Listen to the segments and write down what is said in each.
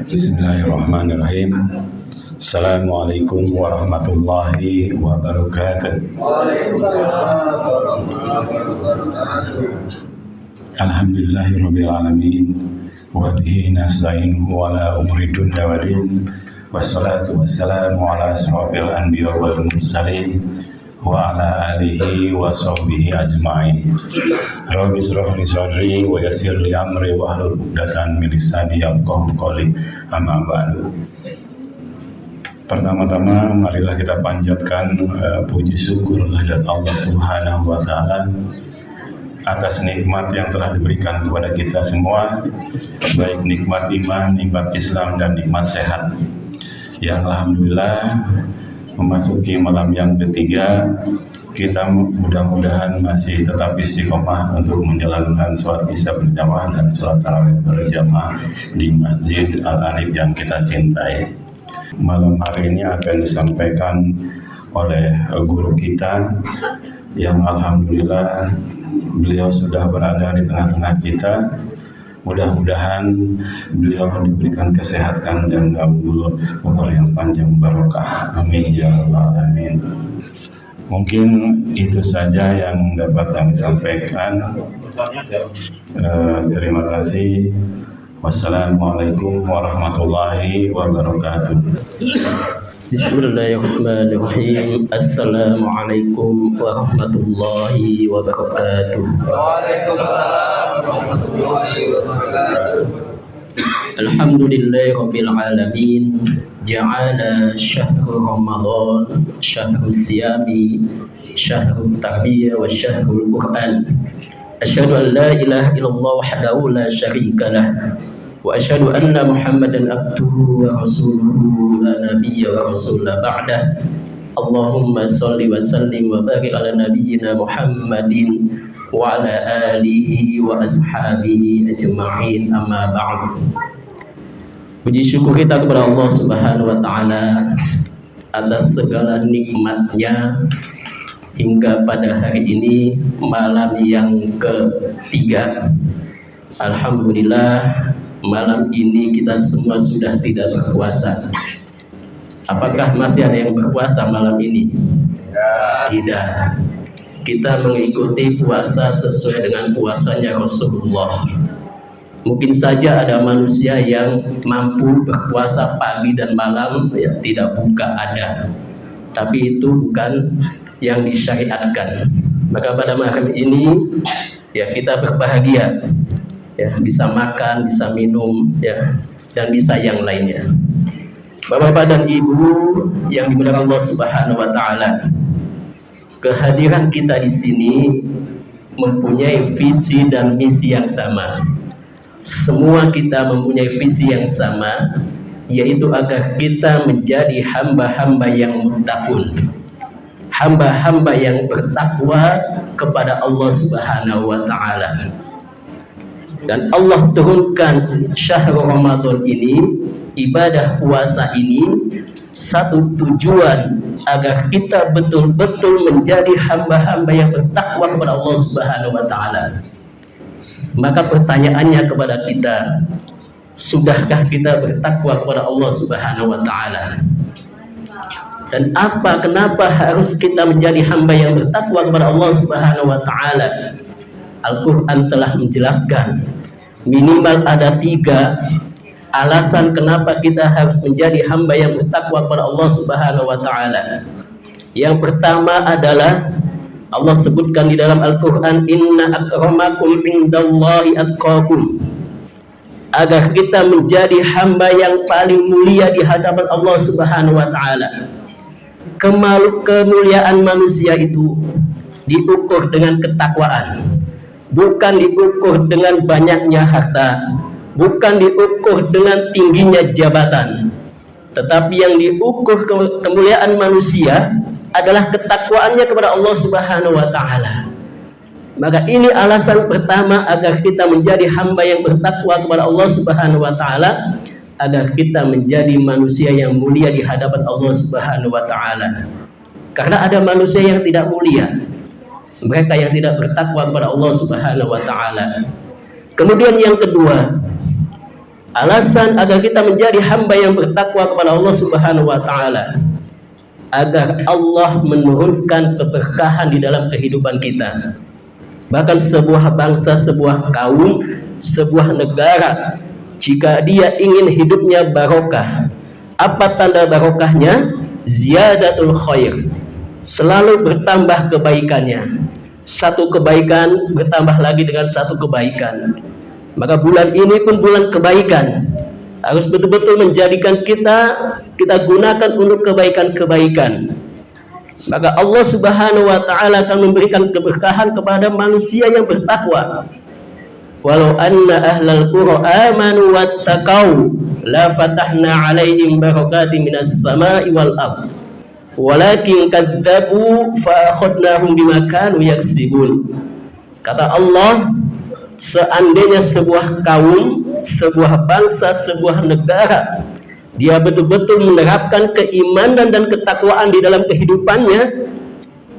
Bismillahirrahmanirrahim. Assalamualaikum warahmatullahi wabarakatuh. Alhamdulillahirabbil alamin wa bihi nasta'inuhu ala umuri dunya waddin. Wassalatu wassalamu ala asyrofil anbiya wal mursalin wa ala alihi wa sahbihi ajma'in. Rabbi shrah li sadri wa yassir li amri wa hlul 'uqdatam min lisani yafqahu qawli. Amma ba'du. Pertama-tama marilah kita panjatkan puji syukur kehadirat Allah Subhanahu wa taala atas nikmat yang telah diberikan kepada kita semua, baik nikmat iman, nikmat Islam dan nikmat sehat. Yang alhamdulillah memasuki malam yang ketiga, kita mudah-mudahan masih tetap istiqomah untuk menjalankan sholat isya berjamaah dan sholat tarawih berjamaah di Masjid Al-Arif yang kita cintai. Malam hari ini akan disampaikan oleh guru kita yang alhamdulillah beliau sudah berada di tengah-tengah kita. Mudah-mudahan beliau diberikan kesehatan dan umur yang panjang barokah. Amin ya rabbal alamin. Mungkin itu saja yang dapat kami sampaikan. Terima kasih. Wassalamualaikum warahmatullahi wabarakatuh. Bismillahirrahmanirrahim. Assalamualaikum warahmatullahi wabarakatuh. Waalaikumsalam warahmatullahi wabarakatuh. Alhamdulillahirabbil alamin. Ja'ala syahrul Ramadan syahrus siyami syahrut tarbiyah wa syahrul Qur'an. Asyhadu an la ilaha illallah wahdahu la syarika lah wa asyhadu anna Muhammadan abduhu wa rasuluhu la nabiyya wa rasula ba'dah. Allahumma shalli wa sallim wa barik ala nabiyyina Muhammadin wa ala alihi wa ashabihi ajma'in, amma ba'd. Puji syukur kita kepada Allah Subhanahu wa taala atas segala nikmatnya hingga pada hari ini, malam yang ketiga. Alhamdulillah, malam ini kita semua sudah tidak berpuasa. Apakah masih ada yang berpuasa malam ini? Tidak. Kita mengikuti puasa sesuai dengan puasanya Rasulullah. Mungkin saja ada manusia yang mampu berpuasa pagi dan malam, ya, tidak buka, ada. Tapi itu bukan yang disyariatkan. Maka pada malam ini ya kita berbahagia, ya, bisa makan, bisa minum, ya, dan bisa yang lainnya. Bapak-bapak dan ibu yang dimuliakan Allah Subhanahu wa taala, kehadiran kita di sini mempunyai visi dan misi yang sama. Semua kita mempunyai visi yang sama, yaitu agar kita menjadi hamba-hamba yang muttaqun, hamba-hamba yang bertakwa kepada Allah Subhanahu wa taala. Dan Allah turunkan syahrul Ramadan ini, ibadah puasa ini, satu tujuan agar kita betul-betul menjadi hamba-hamba yang bertakwa kepada Allah Subhanahu wa taala. Maka pertanyaannya kepada kita, sudahkah kita bertakwa kepada Allah Subhanahu wa taala? Dan kenapa harus kita menjadi hamba yang bertakwa kepada Allah Subhanahu wa taala? Al-Quran telah menjelaskan minimal ada 3 alasan kenapa kita harus menjadi hamba yang bertakwa kepada Allah Subhanahu wa taala. Yang pertama adalah Allah sebutkan di dalam Al-Quran, inna akramakum indallahi atqakum, agar kita menjadi hamba yang paling mulia di hadapan Allah Subhanahu wa taala. Kemuliaan manusia itu diukur dengan ketakwaan, bukan diukur dengan banyaknya harta, bukan diukur dengan tingginya jabatan, tetapi yang diukur kemuliaan manusia adalah ketakwaannya kepada Allah Subhanahu wa taala. Maka ini alasan pertama agar kita menjadi hamba yang bertakwa kepada Allah Subhanahu wa taala, agar kita menjadi manusia yang mulia di hadapan Allah Subhanahu wa taala. Karena ada manusia yang tidak mulia, mereka yang tidak bertakwa kepada Allah Subhanahu wa taala. Kemudian yang kedua, alasan agar kita menjadi hamba yang bertakwa kepada Allah Subhanahu wa taala, agar Allah menurunkan keberkahan di dalam kehidupan kita. Bahkan sebuah bangsa, sebuah kaum, sebuah negara, jika dia ingin hidupnya barokah, apa tanda barokahnya? Ziyadatul khair, selalu bertambah kebaikannya. Satu kebaikan bertambah lagi dengan satu kebaikan. Maka bulan ini pun bulan kebaikan, harus betul-betul menjadikan kita gunakan untuk kebaikan-kebaikan. Maka Allah Subhanahu wa taala akan memberikan keberkahan kepada manusia yang bertakwa. Walau anna ahlal qura amanu wattaqau la fatahna 'alaihim barakatin minas sama'i wal ardh walakin kadzabu fa akhadnahum bima kanu yaksibun. Kata Allah, seandainya sebuah kaum, sebuah bangsa, sebuah negara, dia betul-betul menerapkan keimanan dan ketakwaan di dalam kehidupannya,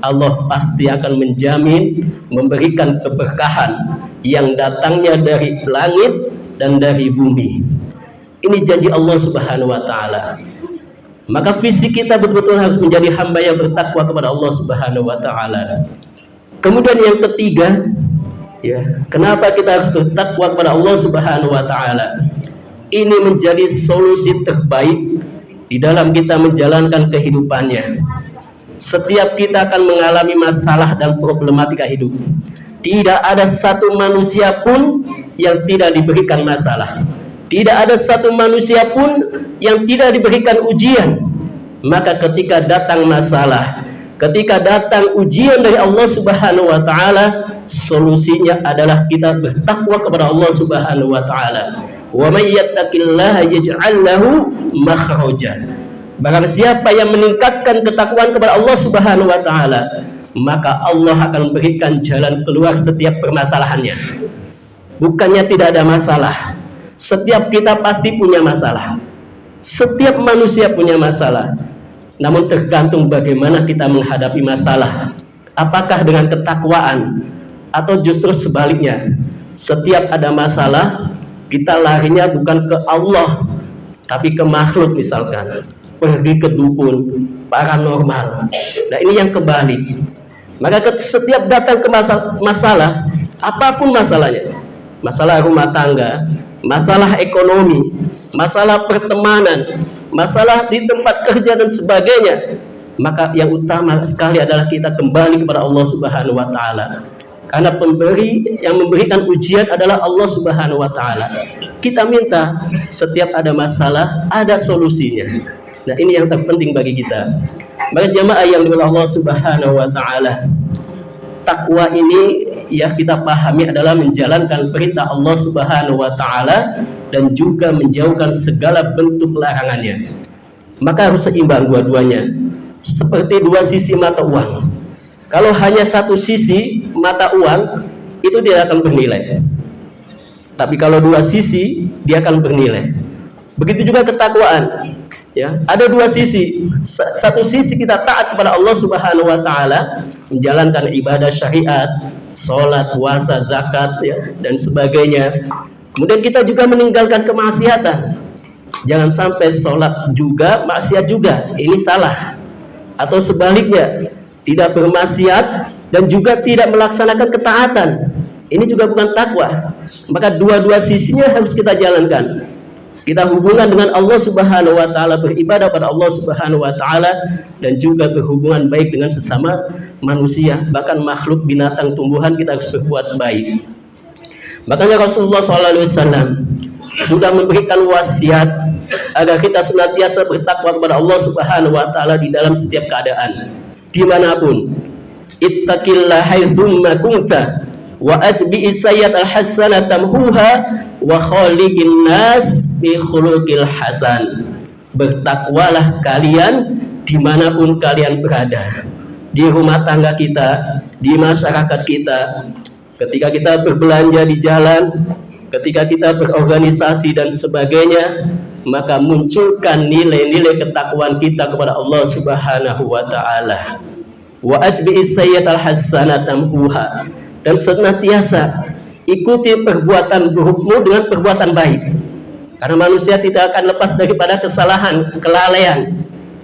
Allah pasti akan menjamin memberikan keberkahan yang datangnya dari langit dan dari bumi. Ini janji Allah Subhanahu wa taala. Maka visi kita betul-betul harus menjadi hamba yang bertakwa kepada Allah Subhanahu wa taala. Kemudian yang ketiga, ya, kenapa kita harus bertakwa kepada Allah Subhanahu wa taala? Ini menjadi solusi terbaik di dalam kita menjalankan kehidupannya. Setiap kita akan mengalami masalah dan problematika hidup. Tidak ada satu manusia pun yang tidak diberikan masalah. Tidak ada satu manusia pun yang tidak diberikan ujian. Maka ketika datang masalah, ketika datang ujian dari Allah Subhanahu wa taala, solusinya adalah kita bertakwa kepada Allah Subhanahu wa taala. Wa may yattaqillaha yaj'al lahu makhraja. Barang siapa yang meningkatkan ketakwaan kepada Allah Subhanahu wa taala, maka Allah akan memberikan jalan keluar setiap permasalahannya. Bukannya tidak ada masalah. Setiap kita pasti punya masalah. Setiap manusia punya masalah. Namun tergantung bagaimana kita menghadapi masalah. Apakah dengan ketakwaan atau justru sebaliknya? Setiap ada masalah, kita larinya bukan ke Allah, tapi ke makhluk misalkan. Pergi ke dukun, paranormal. Nah, ini yang kebalik. Maka setiap datang ke masalah, apapun masalahnya, masalah rumah tangga, masalah ekonomi, masalah pertemanan, masalah di tempat kerja dan sebagainya, maka yang utama sekali adalah kita kembali kepada Allah Subhanahu wa taala. Karena pemberi yang memberikan ujian adalah Allah Subhanahu wa taala. Kita minta setiap ada masalah ada solusinya. Nah, ini yang terpenting bagi kita. Maka jamaah yang dimuliakan Allah Subhanahu wa taala, takwa ini ya kita pahami adalah menjalankan perintah Allah Subhanahu wa taala dan juga menjauhkan segala bentuk larangannya. Maka harus seimbang dua-duanya. Seperti dua sisi mata uang. Kalau hanya satu sisi mata uang, itu tidak akan bernilai. Tapi kalau dua sisi, dia akan bernilai. Begitu juga ketakwaan. Ya, ada dua sisi. Satu sisi kita taat kepada Allah Subhanahu wa taala, menjalankan ibadah syariat, salat, puasa, zakat ya, dan sebagainya. Kemudian kita juga meninggalkan kemaksiatan. Jangan sampai salat juga maksiat juga. Ini salah. Atau sebaliknya, tidak bermaksiat dan juga tidak melaksanakan ketaatan. Ini juga bukan takwa. Maka dua-dua sisinya harus kita jalankan. Kita hubungan dengan Allah Subhanahu wa taala, beribadah pada Allah Subhanahu wa taala, dan juga berhubungan baik dengan sesama manusia, bahkan makhluk, binatang, tumbuhan, kita harus berbuat baik. Makanya Rasulullah SAW sudah memberikan wasiat agar kita senantiasa bertakwa kepada Allah Subhanahu wa taala di dalam setiap keadaan, dimanapun. Ittaqillah haitsumma kunta wa atbi'i sayyi'ata hasanatan tamhuha wa khaliqin nas bi khuluqil hasan. Bertakwalah kalian dimanapun kalian berada, di rumah tangga kita, di masyarakat kita, ketika kita berbelanja di jalan, ketika kita berorganisasi dan sebagainya. Maka munculkan nilai-nilai ketakwaan kita kepada Allah Subhanahu wa taala. Wa atbi'is sayyi'atal hasanatan tamhuha, dan senantiasa ikuti perbuatan burukmu dengan perbuatan baik. Karena manusia tidak akan lepas daripada kesalahan, kelalaian.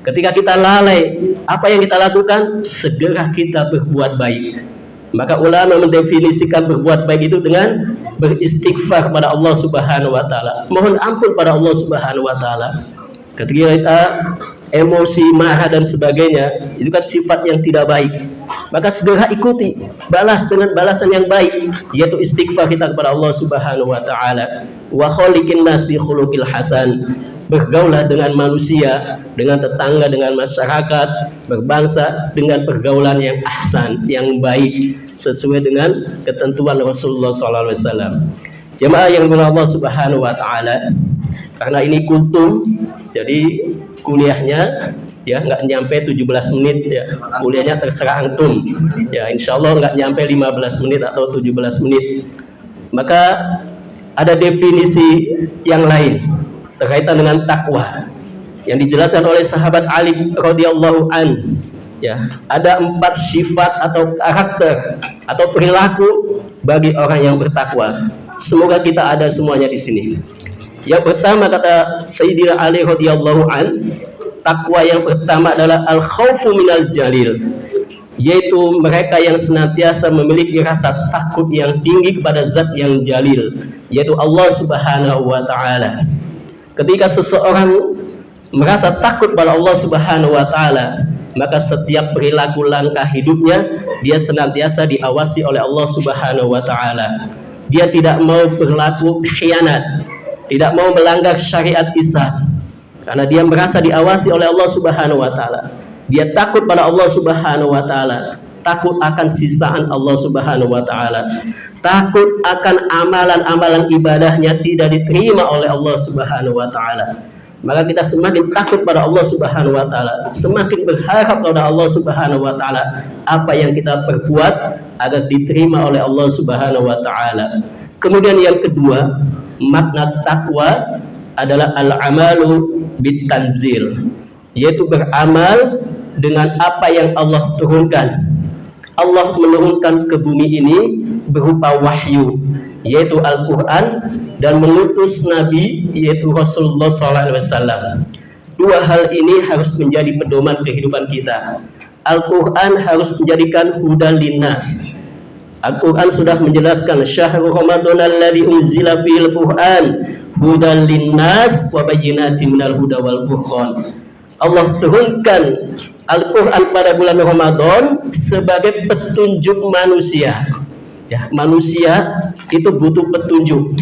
Ketika kita lalai, apa yang kita lakukan? Segera kita berbuat baik. Maka ulama mendefinisikan berbuat baik itu dengan beristighfar pada Allah Subhanahu wa taala. Mohon ampun pada Allah Subhanahu wa taala. Ketika kita emosi, marah dan sebagainya, itu kan sifat yang tidak baik. Maka segera ikuti, balas dengan balasan yang baik, yaitu istighfar kita kepada Allah Subhanahu wa taala. Wa khaliqin nas bi khuluqil hasan. Bergaulah dengan manusia, dengan tetangga, dengan masyarakat, berbangsa dengan pergaulan yang ahsan, yang baik, sesuai dengan ketentuan Rasulullah SAW. Jemaah yang dimuliakan Allah Subhanahu wa taala, karena ini kultum, jadi kuliahnya ya nggak nyampe 17 menit ya. Kuliahnya terserah antum. Ya insyaallah nggak nyampe 15 menit atau 17 menit. Maka ada definisi yang lain terkaitan dengan takwa yang dijelaskan oleh sahabat Ali radhiyallahu an. Ya, ada 4 sifat atau karakter atau perilaku bagi orang yang bertakwa. Semoga kita ada semuanya di sini. Yang pertama kata Sayyidina Ali radhiyallahu an, takwa yang pertama adalah al-khaufu minal jalil, yaitu mereka yang senantiasa memiliki rasa takut yang tinggi kepada zat yang jalil, yaitu Allah Subhanahu wa taala. Ketika seseorang merasa takut pada Allah Subhanahu wa taala, maka setiap perilaku langkah hidupnya dia senantiasa diawasi oleh Allah Subhanahu wa taala. Dia tidak mau berlaku khianat, tidak mau melanggar syariat Islam, karena dia merasa diawasi oleh Allah Subhanahu wa taala. Dia takut pada Allah Subhanahu wa taala, takut akan sisaan Allah Subhanahu wa taala, takut akan amalan-amalan ibadahnya tidak diterima oleh Allah Subhanahu wa taala. Maka kita semakin takut pada Allah Subhanahu wa taala, semakin berharap pada Allah Subhanahu wa taala apa yang kita perbuat agar diterima oleh Allah Subhanahu wa taala. Kemudian yang kedua, makna takwa adalah al-amalu bitanzil, yaitu beramal dengan apa yang Allah turunkan. Allah menurunkan ke bumi ini berupa wahyu, yaitu Al-Quran, dan mengutus Nabi, yaitu Rasulullah SAW. Dua hal ini harus menjadi pedoman kehidupan kita. Al-Quran harus menjadikan hudan linnas. Al-Quran sudah menjelaskan syahrul Ramadan alladzi unzila fil Quran hudan linnas wa bayyinatin minal huda wal furqan. Allah turunkan Al-Quran pada bulan Ramadan sebagai petunjuk manusia. Ya, manusia itu butuh petunjuk.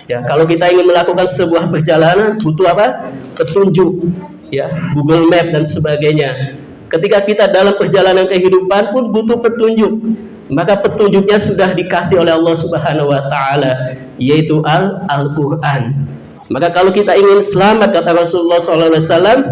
Ya, kalau kita ingin melakukan sebuah perjalanan butuh apa? Petunjuk. Ya, Google Map dan sebagainya. Ketika kita dalam perjalanan kehidupan pun butuh petunjuk. Maka petunjuknya sudah dikasih oleh Allah Subhanahu wa taala, yaitu Al-Quran. Maka kalau kita ingin selamat, kata Rasulullah SAW,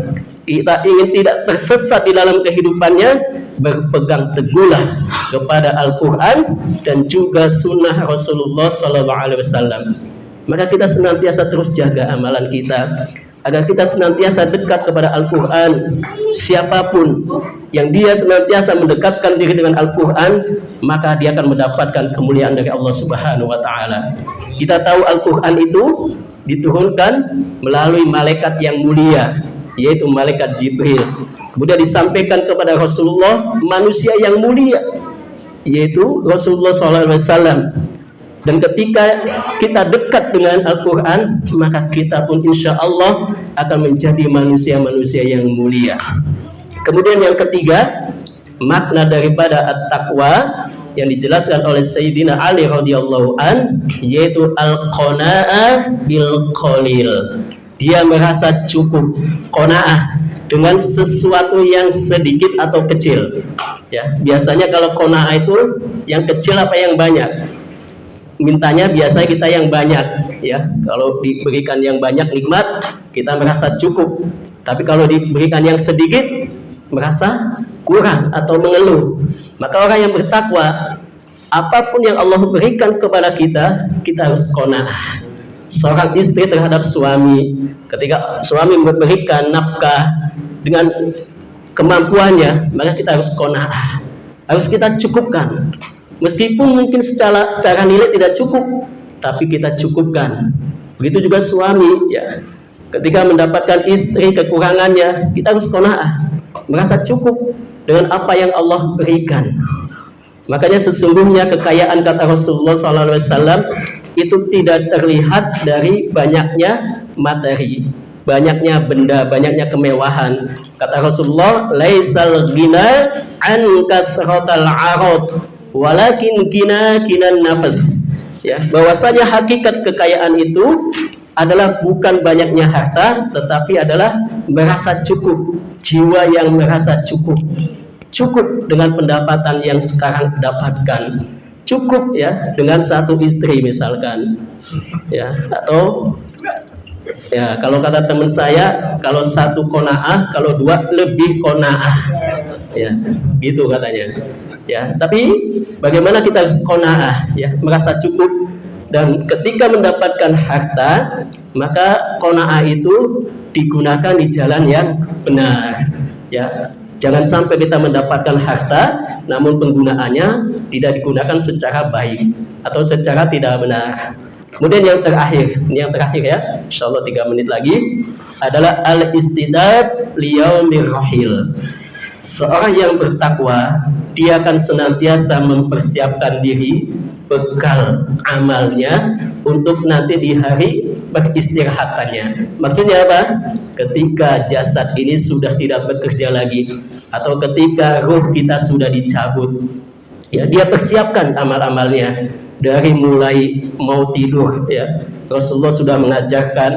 kita ingin tidak tersesat di dalam kehidupannya, berpegang teguhlah kepada Al-Quran dan juga sunnah Rasulullah SAW. Maka kita senantiasa terus jaga amalan kita, agar kita senantiasa dekat kepada Al-Quran. Siapapun yang dia senantiasa mendekatkan diri dengan Al-Quran, maka dia akan mendapatkan kemuliaan dari Allah Subhanahu wa taala. Kita tahu Al-Quran itu diturunkan melalui malaikat yang mulia, yaitu malaikat Jibril. Kemudian disampaikan kepada Rasulullah, manusia yang mulia, yaitu Rasulullah SAW. Dan ketika kita dekat dengan Al-Quran, maka kita pun insya Allah akan menjadi manusia-manusia yang mulia. Kemudian yang ketiga, makna daripada at-taqwa yang dijelaskan oleh Sayyidina Ali radhiyallahu an, yaitu al-qana'ah bil qalil. Dia merasa cukup, qana'ah, dengan sesuatu yang sedikit atau kecil. Ya, biasanya kalau qana'ah itu yang kecil apa yang banyak? Mintanya biasanya kita yang banyak, ya. Kalau diberikan yang banyak nikmat, kita merasa cukup. Tapi kalau diberikan yang sedikit, merasa kurang atau mengeluh. Maka orang yang bertakwa, apapun yang Allah berikan kepada kita, kita harus qanaah. Seorang istri terhadap suami, ketika suami memberikan nafkah dengan kemampuannya, maka kita harus qanaah. Harus kita cukupkan. Meskipun mungkin secara nilai tidak cukup, tapi kita cukupkan. Begitu juga suami, ya. Ketika mendapatkan istri kekurangannya, kita harus qanaah, merasa cukup dengan apa yang Allah berikan. Makanya sesungguhnya kekayaan, kata Rasulullah SAW, itu tidak terlihat dari banyaknya materi, banyaknya benda, banyaknya kemewahan. Kata Rasulullah, laisal ghina an kasratal arad, walakin ghina kinan nafas. Ya, bahwasanya hakikat kekayaan itu adalah bukan banyaknya harta, tetapi adalah merasa cukup, jiwa yang merasa cukup. Cukup dengan pendapatan yang sekarang dapatkan, cukup ya dengan satu istri misalkan, ya, atau ya kalau kata teman saya, kalau satu qanaah, kalau dua lebih qanaah, ya, gitu katanya. Ya, tapi bagaimana kita harus qanaah, ya, merasa cukup. Dan ketika mendapatkan harta, maka qanaah itu digunakan di jalan yang benar, ya. Jangan sampai kita mendapatkan harta, namun penggunaannya tidak digunakan secara baik atau secara tidak benar. Kemudian yang terakhir, ini yang terakhir ya, insyaallah 3 menit lagi, adalah al-istidad liyaumir rahil. Seorang yang bertakwa, dia akan senantiasa mempersiapkan diri, bekal amalnya untuk nanti di hari beristirahatannya. Maksudnya apa? Ketika jasad ini sudah tidak bekerja lagi, atau ketika ruh kita sudah dicabut, ya, dia persiapkan amal-amalnya dari mulai mau tidur, ya. Rasulullah sudah mengajarkan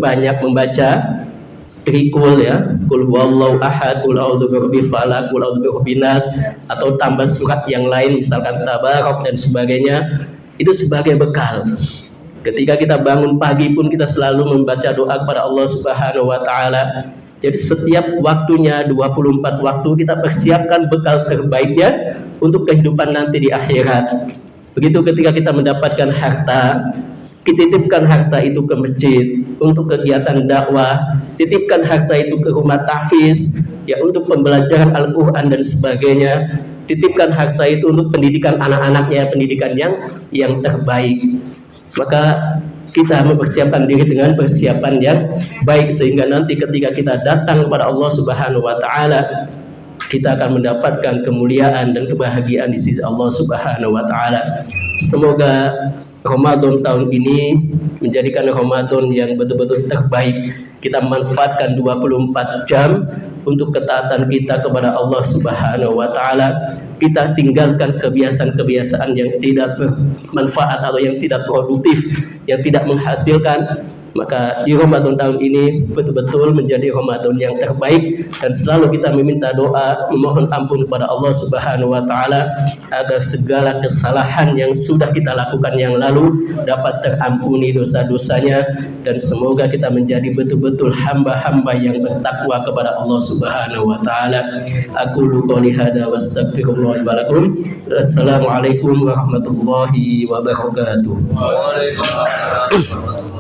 banyak membaca trikul, ya, qul huwallahu ahad, qul a'udzu birabbil falaq, qul a'udzu birabbin nas, atau tambah surat yang lain misalkan tabarok dan sebagainya. Itu sebagai bekal. Ketika kita bangun pagi pun kita selalu membaca doa kepada Allah Subhanahu wa taala. Jadi setiap waktunya 24 waktu kita persiapkan bekal terbaiknya untuk kehidupan nanti di akhirat. Begitu ketika kita mendapatkan harta, kita titipkan harta itu ke masjid untuk kegiatan dakwah, titipkan harta itu ke rumah tahfiz, ya, untuk pembelajaran Al-Quran dan sebagainya. Titipkan harta itu untuk pendidikan anak-anaknya, pendidikan yang terbaik. Maka kita mempersiapkan diri dengan persiapan yang baik, sehingga nanti ketika kita datang kepada Allah Subhanahu wa taala, kita akan mendapatkan kemuliaan dan kebahagiaan di sisi Allah Subhanahu wa taala. Semoga Ramadan tahun ini menjadikan Ramadan yang betul-betul terbaik. Kita manfaatkan 24 jam untuk ketaatan kita kepada Allah Subhanahu wa taala. Kita tinggalkan kebiasaan-kebiasaan yang tidak bermanfaat atau yang tidak produktif, yang tidak menghasilkan. Maka di Ramadan tahun ini betul-betul menjadi Ramadan yang terbaik, dan selalu kita meminta doa, memohon ampun kepada Allah Subhanahu wa taala agar segala kesalahan yang sudah kita lakukan yang lalu dapat terampuni dosa-dosanya, dan semoga kita menjadi betul-betul hamba-hamba yang bertakwa kepada Allah Subhanahu wa taala. Aqulu qouli hadza wa astaghfirullah wa lakum. Assalamualaikum warahmatullahi wabarakatuh. Waalaikumsalam.